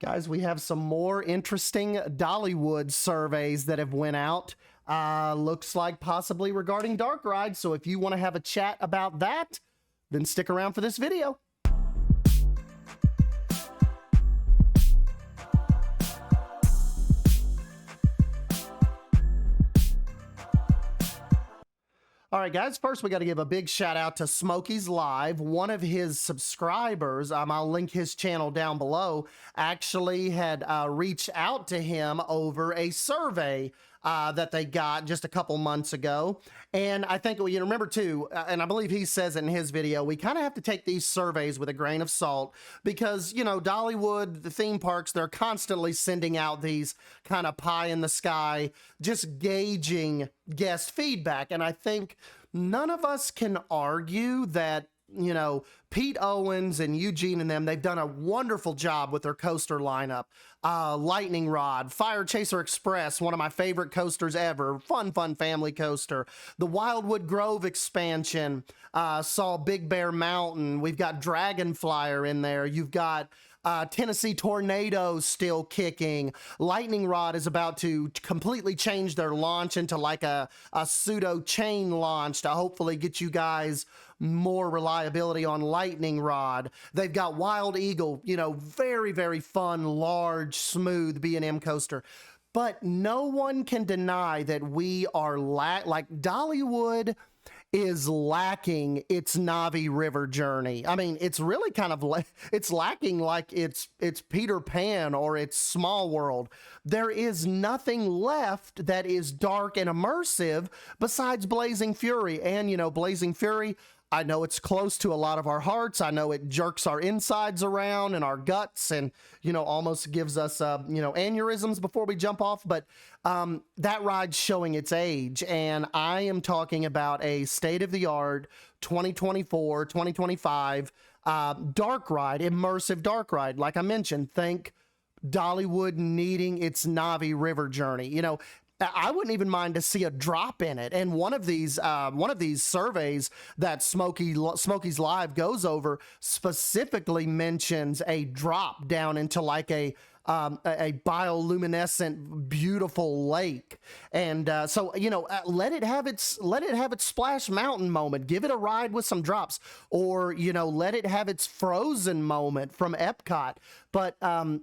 Guys, we have some more interesting Dollywood surveys that have went out. Looks like possibly regarding dark rides. So if you want to have a chat about that, then stick around for this video. All right, guys, first we got to give a big shout out to Smokey's Live. One of his subscribers, I'll link his channel down below, actually had reached out to him over a survey that they got just a couple months ago. And I think, you remember too, and I believe he says it in his video, we kind of have to take these surveys with a grain of salt because, Dollywood, the theme parks, they're constantly sending out these kind of pie in the sky, just gauging guest feedback. And I think none of us can argue that, Pete Owens and Eugene and them, they've done a wonderful job with their coaster lineup. Lightning Rod, Fire Chaser Express, one of my favorite coasters ever. Fun family coaster. The Wildwood Grove expansion saw Big Bear Mountain. We've got Dragon Flyer in there. You've got Tennessee Tornado still kicking. Lightning Rod is about to completely change their launch into like a pseudo chain launch to hopefully get you guys more reliability on Lightning Rod. They've got Wild Eagle, very fun, large, smooth B&M coaster. But no one can deny that we are like Dollywood is lacking its Navi River journey. I mean, it's really kind of it's lacking like it's Peter Pan or it's Small World. There is nothing left that is dark and immersive besides Blazing Fury. And Blazing Fury, I know it's close to a lot of our hearts. I know it jerks our insides around and our guts and, almost gives us, aneurysms before we jump off. But that ride's showing its age. And I am talking about a state-of-the-art 2024, 2025 dark ride, immersive dark ride. Like I mentioned, think Dollywood needing its Navi River journey. I wouldn't even mind to see a drop in it. And one of these surveys that Smokey's Live goes over specifically mentions a drop down into like a bioluminescent, beautiful lake. And so, let it have its Splash Mountain moment. Give it a ride with some drops, or, let it have its Frozen moment from Epcot. But I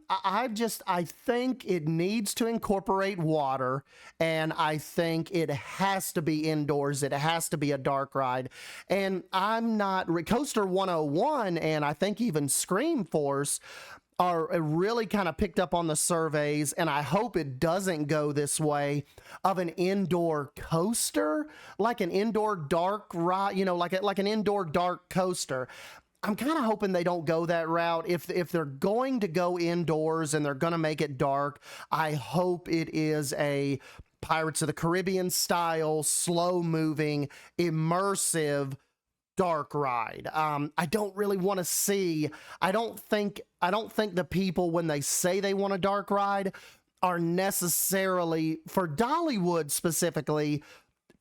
think it needs to incorporate water, and I think it has to be indoors. It has to be a dark ride. And I'm not Coaster 101, and I think even Scream Force are really kind of picked up on the surveys, and I hope it doesn't go this way of an indoor coaster, like an indoor dark ride, like an indoor dark coaster. I'm kind of hoping they don't go that route. If they're going to go indoors and they're going to make it dark, I hope it is a Pirates of the Caribbean style, slow moving, immersive dark ride. I don't really want to see, I don't think the people, when they say they want a dark ride, are necessarily, for Dollywood specifically,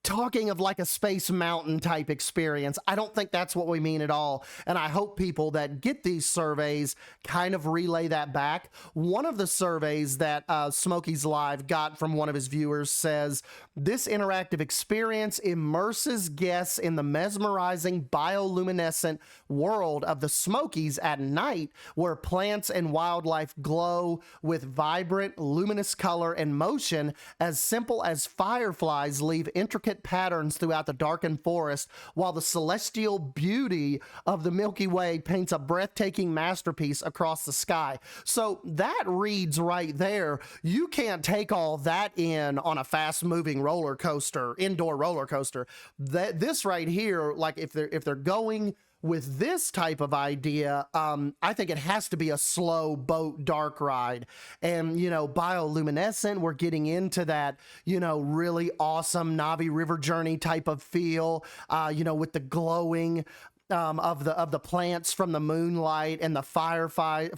talking of like a Space Mountain type experience. I don't think that's what we mean at all. And I hope people that get these surveys kind of relay that back. One of the surveys that Smokey's Live got from one of his viewers says, this interactive experience immerses guests in the mesmerizing bioluminescent world of the Smokies at night, where plants and wildlife glow with vibrant, luminous color and motion, as simple as fireflies leave intricate patterns throughout the darkened forest, while the celestial beauty of the Milky Way paints a breathtaking masterpiece across the sky. So that reads right there. You can't take all that in on a fast-moving roller coaster, indoor roller coaster. This right here, like if they're going with this type of idea, I think it has to be a slow boat dark ride. And, bioluminescent, we're getting into that, really awesome Navi River journey type of feel, with the glowing of the plants from the moonlight and the fireflies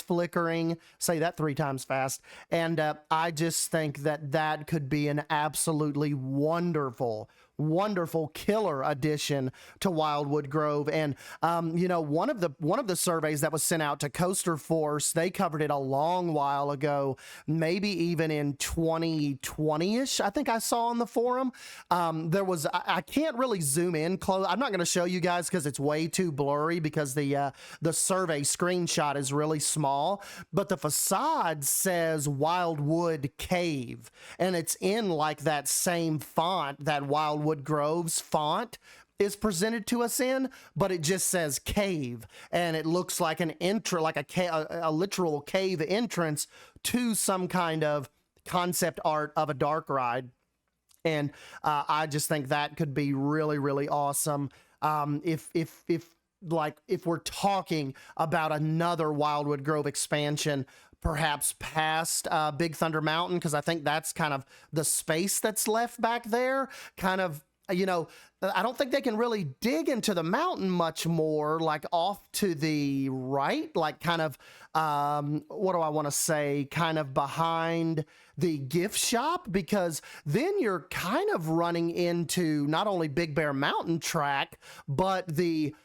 flickering. Say that 3 times fast. And I just think that could be an absolutely wonderful wonderful killer addition to Wildwood Grove. And you know, one of the surveys that was sent out to Coaster Force, they covered it a long while ago, maybe even in 2020ish, I think I saw on the forum. There was, I can't really zoom in close. I'm not going to show you guys because it's way too blurry, because the survey screenshot is really small, but the facade says Wildwood Cave, and it's in like that same font that Wildwood Grove's font is presented to us in, but it just says cave, and it looks like an a literal cave entrance to some kind of concept art of a dark ride. And I just think that could be really, really awesome. If we're talking about another Wildwood Grove expansion, perhaps past Big Thunder Mountain, because I think that's kind of the space that's left back there. Kind of, you know, I don't think they can really dig into the mountain much more, like off to the right, like kind of, what do I want to say, kind of behind the gift shop, because then you're kind of running into not only Big Bear Mountain track, but the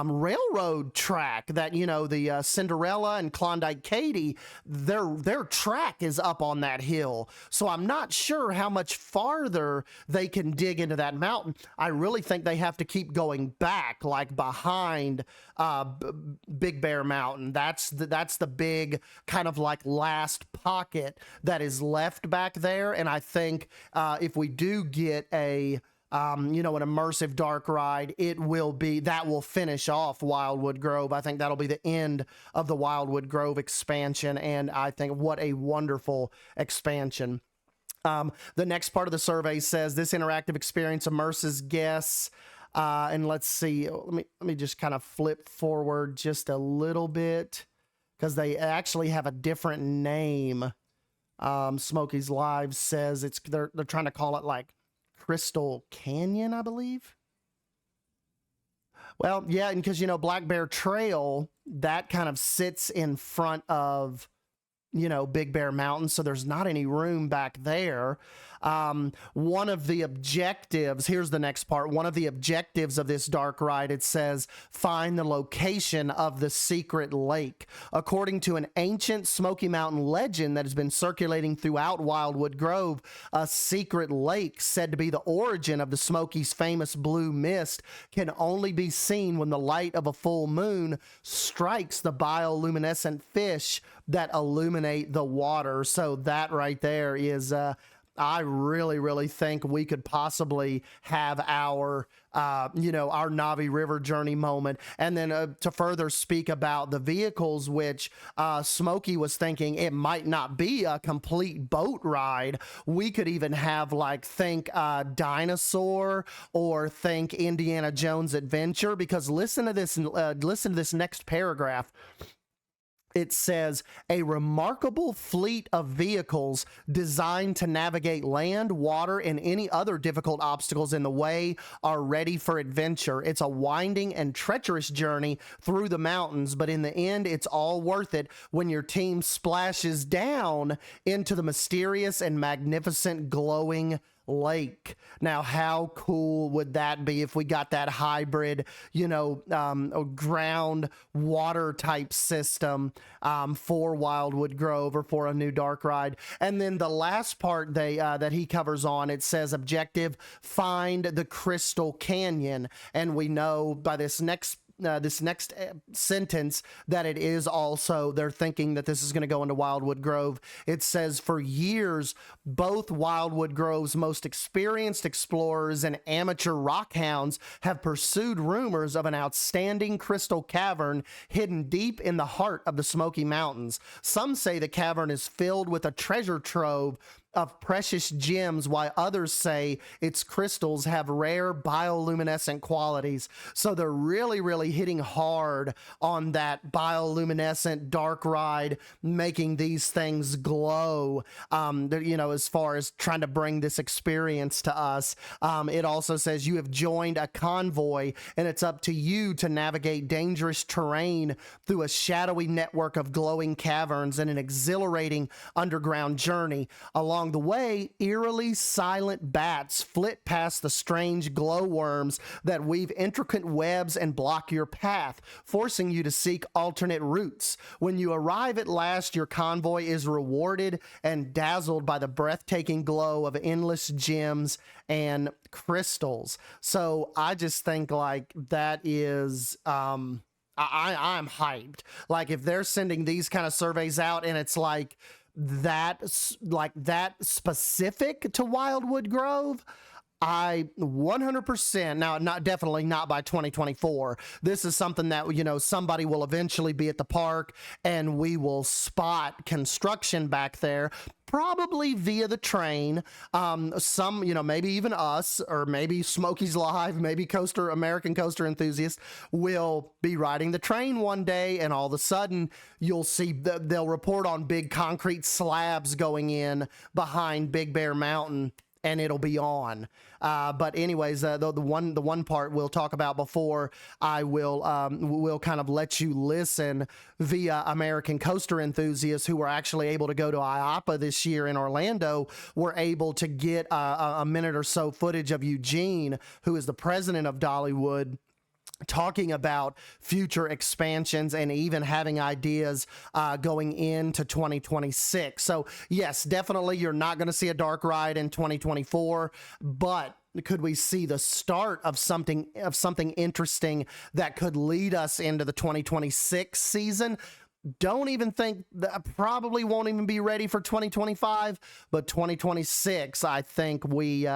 railroad track that, you know, the Cinderella and Klondike Katy, their track is up on that hill. So I'm not sure how much farther they can dig into that mountain. I really think they have to keep going back, like behind Big Bear Mountain. That's the big kind of like last pocket that is left back there. And I think if we do get a you know, an immersive dark ride, that will finish off Wildwood Grove. I think that'll be the end of the Wildwood Grove expansion, and I think what a wonderful expansion. The next part of the survey says this interactive experience immerses guests, and let's see, let me just kind of flip forward just a little bit, because they actually have a different name. Smokey's Live says they're trying to call it like Crystal Canyon, I believe. Well, yeah, and because, you know, Black Bear Trail, that kind of sits in front of, you know, Big Bear Mountain, so there's not any room back there. One of the objectives, here's the next part, one of the objectives of this dark ride, it says, find the location of the secret lake. According to an ancient Smoky Mountain legend that has been circulating throughout Wildwood Grove, a secret lake said to be the origin of the Smokies' famous blue mist can only be seen when the light of a full moon strikes the bioluminescent fish that illuminate the water. So that right there is, I really, really think we could possibly have our, you know, our Navi River journey moment. And then to further speak about the vehicles, which Smokey was thinking it might not be a complete boat ride. We could even have, like, think Dinosaur, or think Indiana Jones Adventure, because listen to this next paragraph. It says, a remarkable fleet of vehicles designed to navigate land, water, and any other difficult obstacles in the way are ready for adventure. It's a winding and treacherous journey through the mountains, but in the end, it's all worth it when your team splashes down into the mysterious and magnificent glowing lake. Now, how cool would that be if we got that hybrid, you know, ground water type system for Wildwood Grove, or for a new dark ride? And then the last part that he covers on, it says objective, find the Crystal Canyon. And we know by this next sentence that it is also, they're thinking that this is going to go into Wildwood Grove. It says, for years, both Wildwood Grove's most experienced explorers and amateur rock hounds have pursued rumors of an outstanding crystal cavern hidden deep in the heart of the Smoky Mountains. Some say the cavern is filled with a treasure trove of precious gems, while others say its crystals have rare bioluminescent qualities. So they're really, really hitting hard on that bioluminescent dark ride, making these things glow, you know, as far as trying to bring this experience to us. It also says you have joined a convoy, and it's up to you to navigate dangerous terrain through a shadowy network of glowing caverns and an exhilarating underground journey. Along Along the way, eerily silent bats flit past the strange glowworms that weave intricate webs and block your path, forcing you to seek alternate routes. When you arrive at last, your convoy is rewarded and dazzled by the breathtaking glow of endless gems and crystals. So I just think like that is I'm hyped. Like if they're sending these kind of surveys out and it's like that specific to Wildwood Grove, I 100%, now not definitely not by 2024. This is something that, you know, somebody will eventually be at the park and we will spot construction back there, probably via the train. Some, you know, maybe even us, or maybe Smokey's Live, maybe American coaster enthusiasts will be riding the train one day, and all of a sudden you'll see they'll report on big concrete slabs going in behind Big Bear Mountain, and it'll be on. But anyways, the one part we'll talk about before I will kind of let you listen via American Coaster enthusiasts who were actually able to go to IAAPA this year in Orlando, were able to get a minute or so footage of Eugene, who is the president of Dollywood, talking about future expansions and even having ideas going into 2026. So yes, definitely you're not going to see a dark ride in 2024, but could we see the start of something interesting that could lead us into the 2026 season? Don't even think that, probably won't even be ready for 2025, but 2026, I think we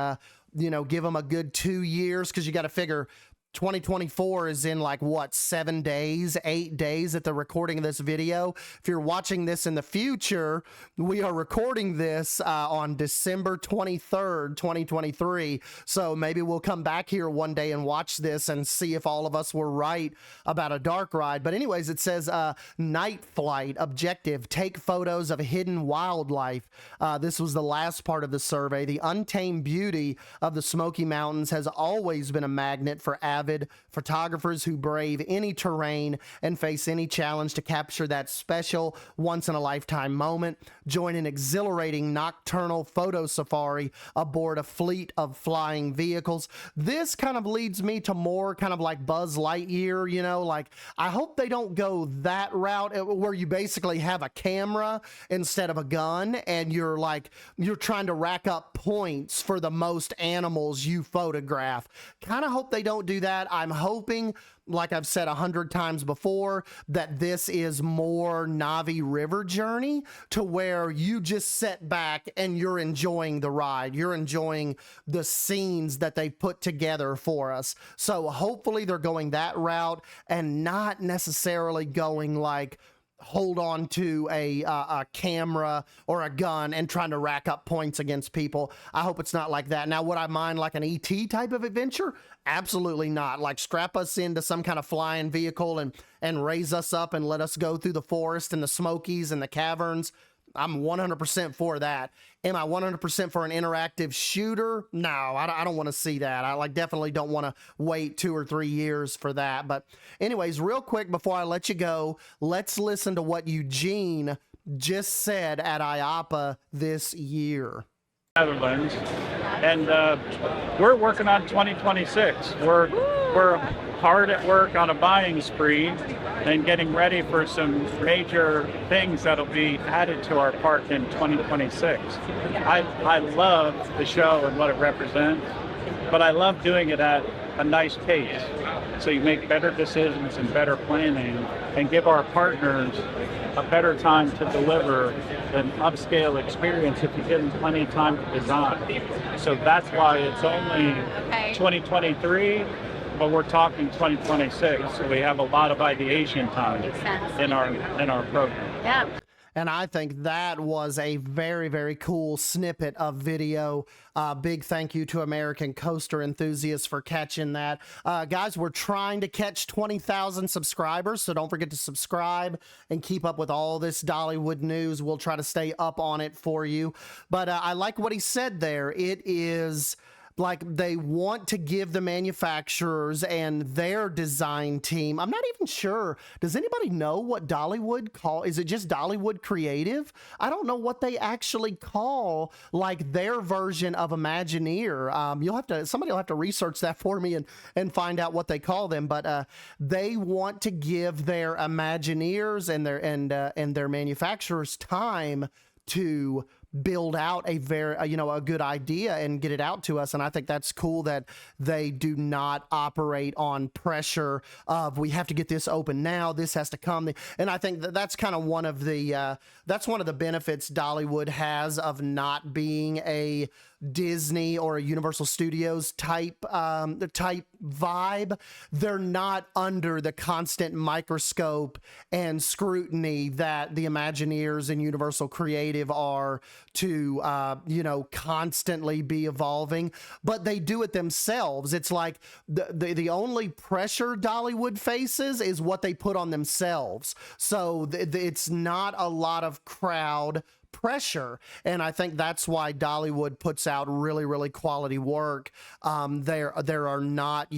give them a good 2 years, because you got to figure 2024 is in like what, 7 days, 8 days at the recording of this video. If you're watching this in the future, we are recording this on December 23rd, 2023. So maybe we'll come back here one day and watch this and see if all of us were right about a dark ride. But anyways, it says night flight objective, take photos of hidden wildlife. This was the last part of the survey. The untamed beauty of the Smoky Mountains has always been a magnet for avid photographers who brave any terrain and face any challenge to capture that special once-in-a-lifetime moment. Join an exhilarating nocturnal photo safari aboard a fleet of flying vehicles. This kind of leads me to more kind of like Buzz Lightyear, you know, like I hope they don't go that route where you basically have a camera instead of a gun and you're trying to rack up points for the most animals you photograph. Kind of hope they don't do that. I'm hoping, like I've said 100 times before, that this is more Navi River Journey, to where you just sit back and you're enjoying the ride. You're enjoying the scenes that they put together for us. So hopefully they're going that route and not necessarily going like hold on to a camera or a gun and trying to rack up points against people. I hope it's not like that. Now, would I mind like an ET type of adventure? Absolutely not. Like strap us into some kind of flying vehicle and raise us up and let us go through the forest and the Smokies and the caverns. I'm 100% for that. Am I 100% for an interactive shooter? No, I don't want to see that. I definitely don't want to wait 2 or 3 years for that. But anyways, real quick before I let you go, let's listen to what Eugene just said at IAAPA this year. Netherlands, and we're working on 2026. We're hard at work on a buying spree and getting ready for some major things that'll be added to our park in 2026. I love the show and what it represents, but I love doing it at a nice pace. So you make better decisions and better planning and give our partners a better time to deliver an upscale experience if you give them plenty of time to design. So that's why it's only 2023, but we're talking 2026. So we have a lot of ideation time in our program. Yeah. And I think that was a very, very cool snippet of video. Big thank you to American Coaster enthusiasts for catching that. Guys, we're trying to catch 20,000 subscribers, so don't forget to subscribe and keep up with all this Dollywood news. We'll try to stay up on it for you. But I like what he said there. It is like they want to give the manufacturers and their design team. I'm not even sure. Does anybody know what Dollywood call? Is it just Dollywood Creative? I don't know what they actually call like their version of Imagineer. Somebody will have to research that for me and find out what they call them. But they want to give their Imagineers and their manufacturers time to build out a good idea and get it out to us. And I think that's cool that they do not operate on pressure of, we have to get this open now, this has to come. And I think that's kind of one of the benefits Dollywood has of not being a Disney or a Universal Studios type vibe. They're not under the constant microscope and scrutiny that the Imagineers and Universal Creative are to constantly be evolving, but they do it themselves. It's like the only pressure Dollywood faces is what they put on themselves. So it's not a lot of crowd pressure, and I think that's why Dollywood puts out really, really quality work. There are not,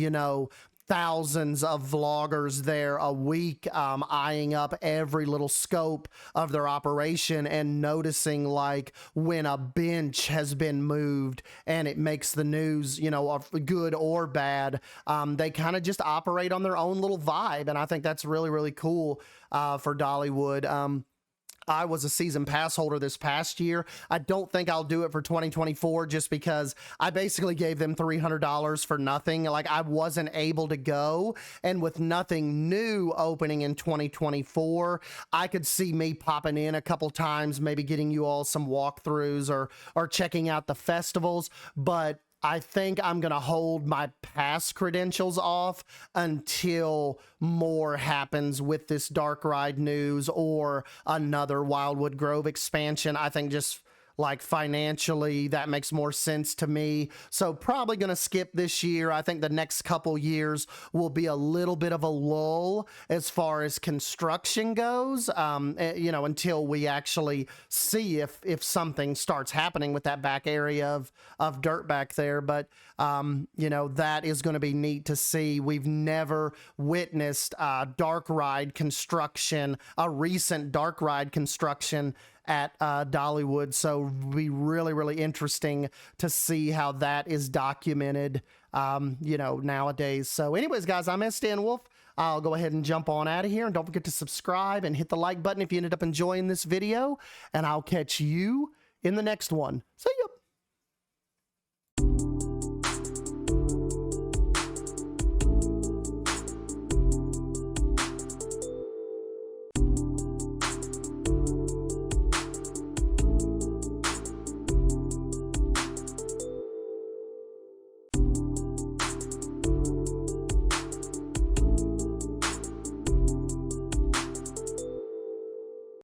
thousands of vloggers there a week eyeing up every little scope of their operation and noticing like when a bench has been moved and it makes the news, good or bad. They kind of just operate on their own little vibe, and I think that's really, really cool for Dollywood. I was a season pass holder this past year. I don't think I'll do it for 2024 just because I basically gave them $300 for nothing. Like, I wasn't able to go, and with nothing new opening in 2024, I could see me popping in a couple times, maybe getting you all some walkthroughs or checking out the festivals, but I think I'm going to hold my pass credentials off until more happens with this dark ride news or another Wildwood Grove expansion. I think just like financially that makes more sense to me. So probably going to skip this year. I think the next couple years will be a little bit of a lull as far as construction goes, until we actually see if something starts happening with that back area of dirt back there. But that is going to be neat to see. We've never witnessed dark ride construction, a recent dark ride construction at Dollywood, so it'll be really, really interesting to see how that is documented, nowadays. So anyways, guys, I'm Stan Wolf. I'll go ahead and jump on out of here, and don't forget to subscribe and hit the like button if you ended up enjoying this video, and I'll catch you in the next one. See ya.